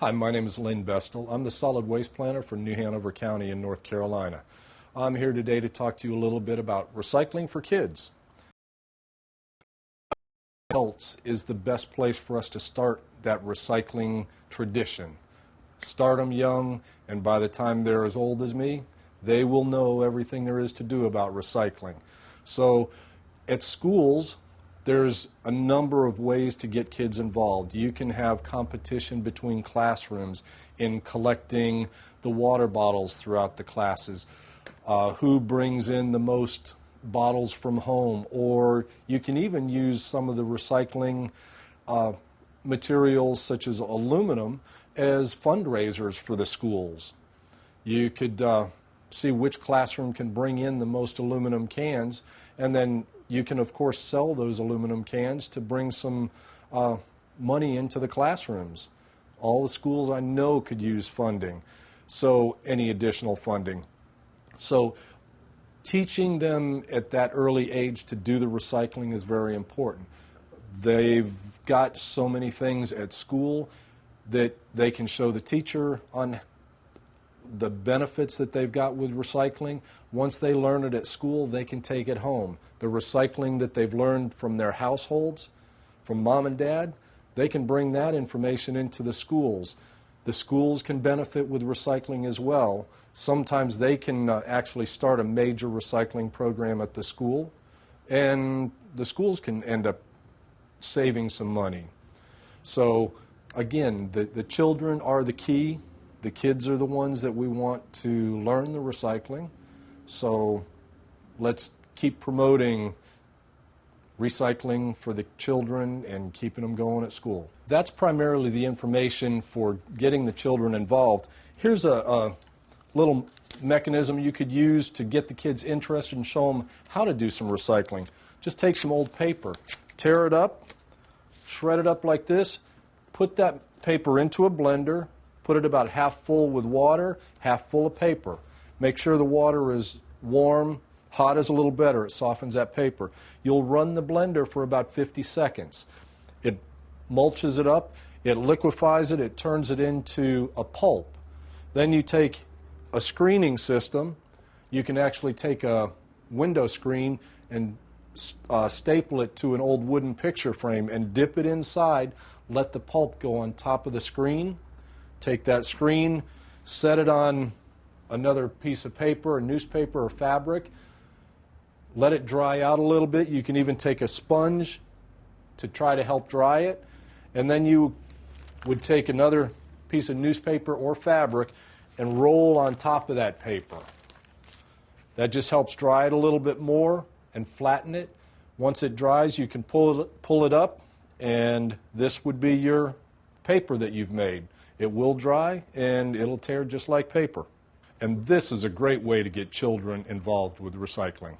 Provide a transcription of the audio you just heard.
Hi, my name is Lynn Bestel. I'm the solid waste planner for New Hanover County in North Carolina. I'm here today to talk to you a little bit about recycling for kids. Adults is the best place for us to start that recycling tradition. Start them young, and by the time they're as old as me, they will know everything there is to do about recycling. So at schools, there's a number of ways to get kids involved. You can have competition between classrooms in collecting the water bottles throughout the classes. Who brings in the most bottles from home? Or you can even use some of the recycling materials such as aluminum as fundraisers for the schools. You could see which classroom can bring in the most aluminum cans, and then you can, of course, sell those aluminum cans to bring some money into the classrooms. All the schools I know could use funding, so any additional funding. So teaching them at that early age to do the recycling is very important. They've got so many things at school that they can show the teacher on the benefits that they've got with recycling. Once they learn it at school, they can take it home. The recycling that they've learned from their households, from mom and dad, they can bring that information into the schools. The schools can benefit with recycling as well. Sometimes they can actually start a major recycling program at the school, and the schools can end up saving some money. So again, the children are the key. The kids are the ones that we want to learn the recycling. So let's keep promoting recycling for the children and keeping them going at school. That's primarily the information for getting the children involved. Here's a little mechanism you could use to get the kids interested and show them how to do some recycling. Just take some old paper, tear it up, shred it up like this, put that paper into a blender, put it about half full with water, half full of paper. Make sure the water is warm. Hot is a little better. It softens that paper. You'll run the blender for about 50 seconds. It mulches it up. It liquefies it. It turns it into a pulp. Then you take a screening system. You can actually take a window screen and staple it to an old wooden picture frame and dip it inside. Let the pulp go on top of the screen. Take that screen, set it on another piece of paper, a newspaper or fabric. Let it dry out a little bit. You can even take a sponge to try to help dry it. And then you would take another piece of newspaper or fabric and roll on top of that paper. That just helps dry it a little bit more and flatten it. Once it dries, you can pull it up, and this would be your paper that you've made. It will dry, and it'll tear just like paper. And this is a great way to get children involved with recycling.